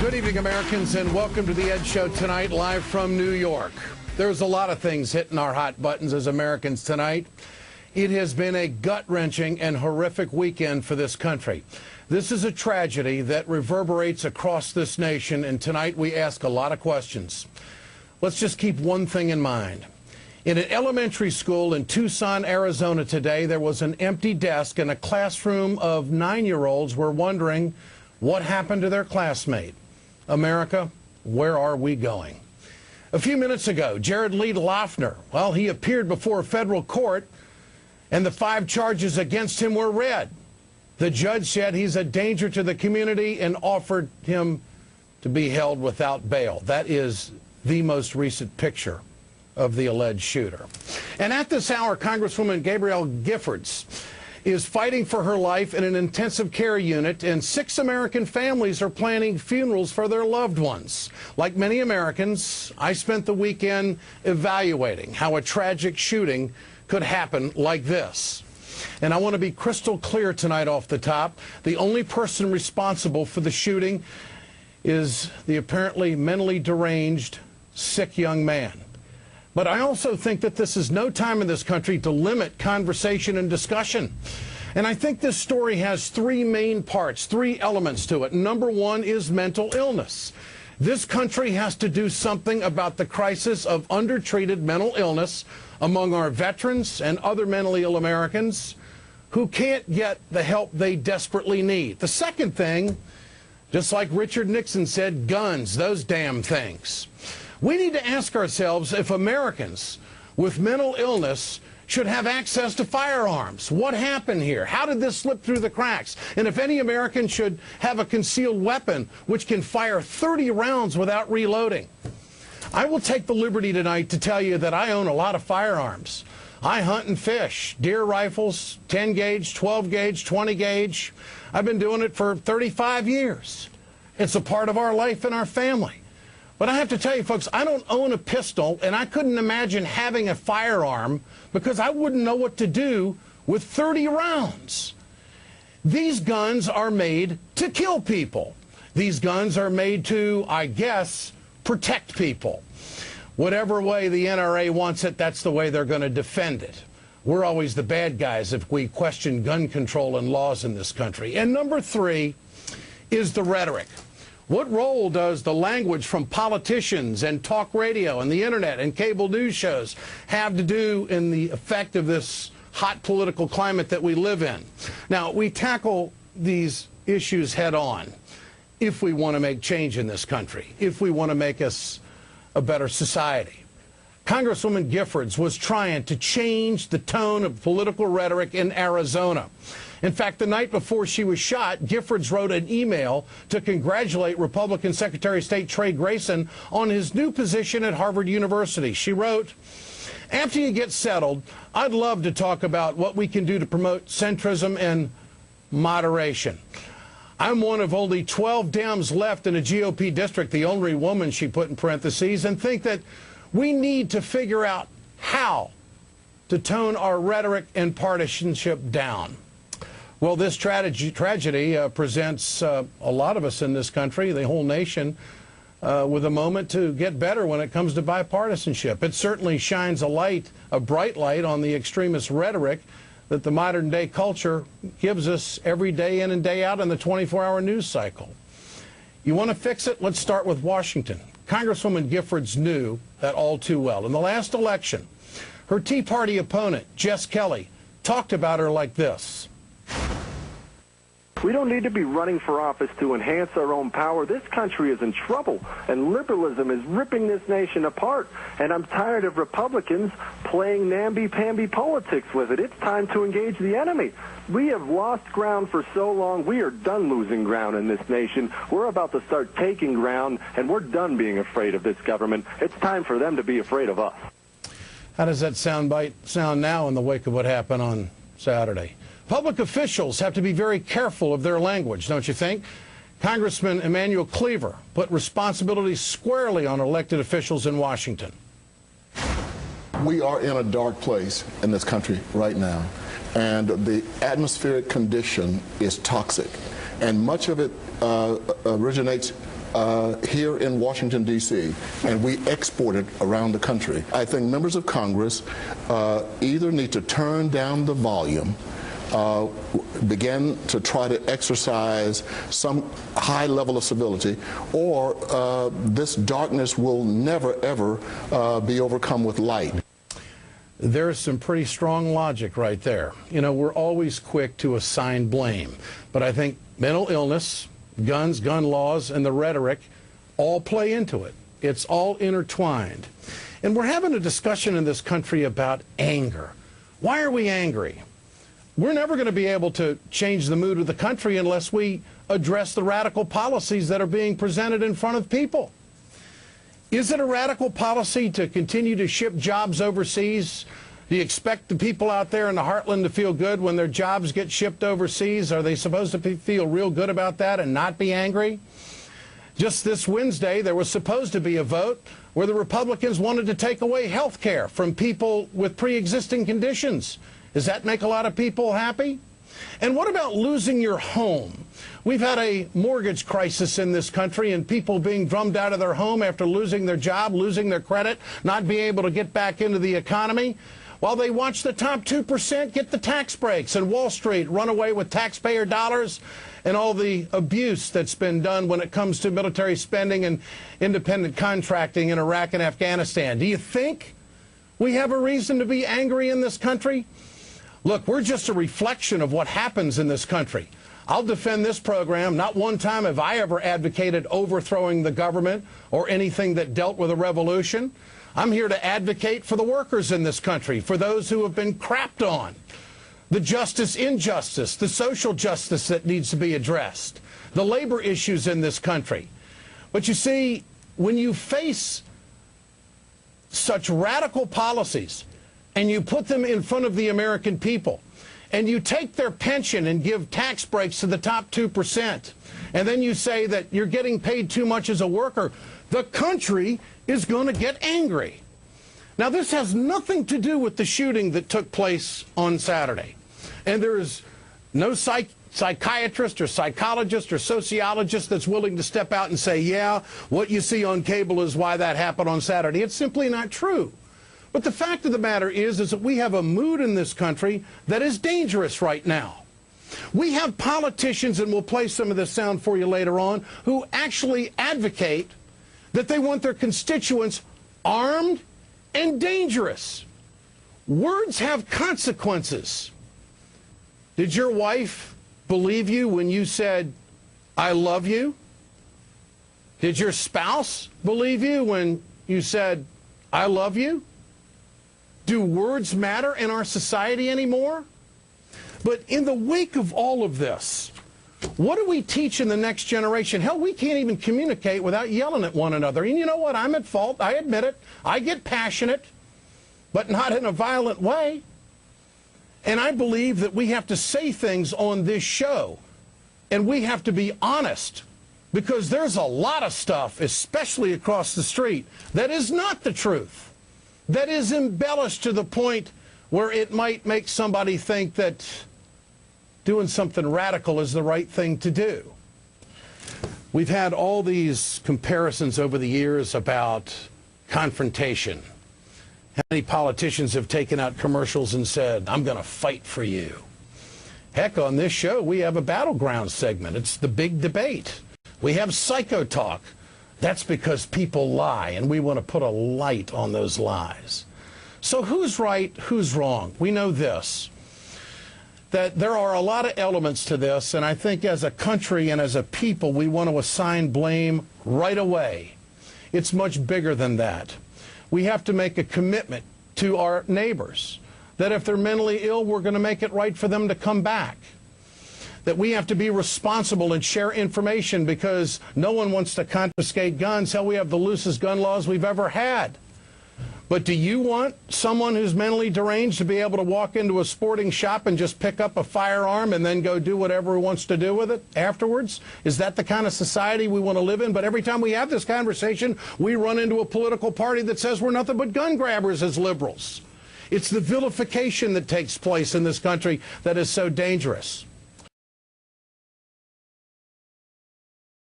Good evening, Americans, and welcome to The Ed Show tonight, live from New York. There's a lot of things hitting our hot buttons as Americans tonight. It has been a gut-wrenching and horrific weekend for this country. This is a tragedy that reverberates across this nation, and tonight we ask a lot of questions. Let's just keep one thing in mind. In an elementary school in Tucson, Arizona today, there was an empty desk, and a classroom of 9-year-olds were wondering what happened to their classmate. America, where are we going? A few minutes ago, Jared Lee Loughner, well, he appeared before a federal court, and the 5 charges against him were read. The judge said he's a danger to the community and offered him to be held without bail. That is the most recent picture of the alleged shooter. And at this hour, Congresswoman Gabrielle Giffords is fighting for her life in an intensive care unit, and 6 American families are planning funerals for their loved ones. Like many Americans, I spent the weekend evaluating how a tragic shooting could happen like this. And I want to be crystal clear tonight off the top. The only person responsible for the shooting is the apparently mentally deranged, sick young man. But I also think that this is no time in this country to limit conversation and discussion. And I think this story has 3 main parts, 3 elements to it. Number 1 is mental illness. This country has to do something about the crisis of undertreated mental illness among our veterans and other mentally ill Americans who can't get the help they desperately need. The second thing, just like Richard Nixon said, guns, those damn things. We need to ask ourselves if Americans with mental illness should have access to firearms. What happened here? How did this slip through the cracks? And if any American should have a concealed weapon which can fire 30 rounds without reloading. I will take the liberty tonight to tell you that I own a lot of firearms. I hunt and fish, deer rifles, 10 gauge, 12 gauge, 20 gauge. I've been doing it for 35 years. It's a part of our life and our family. But I have to tell you, folks, I don't own a pistol, and I couldn't imagine having a firearm because I wouldn't know what to do with 30 rounds. These guns are made to kill people. These guns are made to, I guess, protect people. Whatever way the NRA wants it, that's the way they're going to defend it. We're always the bad guys if we question gun control and laws in this country. And number 3 is the rhetoric. What role does the language from politicians and talk radio and the internet and cable news shows have to do in the effect of this hot political climate that we live in? Now, we tackle these issues head on if we want to make change in this country, if we want to make us a better society. Congresswoman Giffords was trying to change the tone of political rhetoric in Arizona. In fact, the night before she was shot, Giffords wrote an email to congratulate Republican Secretary of State Trey Grayson on his new position at Harvard University. She wrote, "After you get settled, I'd love to talk about what we can do to promote centrism and moderation. I'm one of only 12 Dems left in a GOP district," the only woman she put in parentheses, "and think that we need to figure out how to tone our rhetoric and partisanship down." Well, this tragedy presents a lot of us in this country, the whole nation, with a moment to get better when it comes to bipartisanship. It certainly shines a bright light on the extremist rhetoric that the modern day culture gives us every day in and day out in the 24-hour news cycle. You want to fix it? Let's start with Washington. Congresswoman Giffords knew that all too well. In the last election, her Tea Party opponent, Jess Kelly, talked about her like this. We don't need to be running for office to enhance our own power. This country is in trouble, and liberalism is ripping this nation apart. And I'm tired of Republicans playing namby-pamby politics with it. It's time to engage the enemy. We have lost ground for so long. We are done losing ground in this nation. We're about to start taking ground, and we're done being afraid of this government. It's time for them to be afraid of us. How does that soundbite sound now in the wake of what happened on Saturday? Public officials have to be very careful of their language, don't you think? Congressman Emanuel Cleaver put responsibility squarely on elected officials in Washington. We are in a dark place in this country right now, and the atmospheric condition is toxic, and much of it originates here in Washington, D.C., and we export it around the country. I think members of Congress either need to turn down the volume, begin to try to exercise some high level of civility, or this darkness will never, ever be overcome with light. There's some pretty strong logic right there. You know, we're always quick to assign blame, but I think mental illness, guns, gun laws, and the rhetoric all play into it. It's all intertwined. And we're having a discussion in this country about anger. Why are we angry? We're never going to be able to change the mood of the country unless we address the radical policies that are being presented in front of people. Is it a radical policy to continue to ship jobs overseas? Do you expect the people out there in the heartland to feel good when their jobs get shipped overseas? Are they supposed to feel real good about that and not be angry? Just this Wednesday, there was supposed to be a vote where the Republicans wanted to take away health care from people with pre-existing conditions. Does that make a lot of people happy? And what about losing your home? We've had a mortgage crisis in this country and people being drummed out of their home after losing their job, losing their credit, not being able to get back into the economy, while they watch the top 2% get the tax breaks and Wall Street run away with taxpayer dollars and all the abuse that's been done when it comes to military spending and independent contracting in Iraq and Afghanistan. Do you think we have a reason to be angry in this country? Look, we're just a reflection of what happens in this country. I'll defend this program. Not one time have I ever advocated overthrowing the government or anything that dealt with a revolution. I'm here to advocate for the workers in this country, for those who have been crapped on, the justice, injustice, the social justice that needs to be addressed, the labor issues in this country. But you see, when you face such radical policies and you put them in front of the American people, and you take their pension and give tax breaks to the top 2%, and then you say that you're getting paid too much as a worker, the country is going to get angry. Now, this has nothing to do with the shooting that took place on Saturday. And there is no psychiatrist or psychologist or sociologist that's willing to step out and say, yeah, what you see on cable is why that happened on Saturday. It's simply not true. But the fact of the matter is that we have a mood in this country that is dangerous right now. We have politicians, and we'll play some of this sound for you later on, who actually advocate that they want their constituents armed and dangerous. Words have consequences. Did your wife believe you when you said, I love you? Did your spouse believe you when you said, I love you? Do words matter in our society anymore? But in the wake of all of this, what do we teach in the next generation? Hell, we can't even communicate without yelling at one another. And you know what? I'm at fault. I admit it. I get passionate, but not in a violent way. And I believe that we have to say things on this show, and we have to be honest, because there's a lot of stuff, especially across the street, that is not the truth. That is embellished to the point where it might make somebody think that doing something radical is the right thing to do. We've had all these comparisons over the years about confrontation. How many politicians have taken out commercials and said, I'm going to fight for you? Heck, on this show, we have a battleground segment. It's the big debate. We have psycho talk. That's because people lie, and we want to put a light on those lies. So who's right, who's wrong? We know this, that there are a lot of elements to this, and I think as a country and as a people, we want to assign blame right away. It's much bigger than that. We have to make a commitment to our neighbors that if they're mentally ill, we're going to make it right for them to come back. That we have to be responsible and share information because no one wants to confiscate guns. Hell, we have the loosest gun laws we've ever had. But do you want someone who's mentally deranged to be able to walk into a sporting shop and just pick up a firearm and then go do whatever he wants to do with it afterwards? Is that the kind of society we want to live in? But every time we have this conversation, we run into a political party that says we're nothing but gun grabbers as liberals. It's the vilification that takes place in this country that is so dangerous.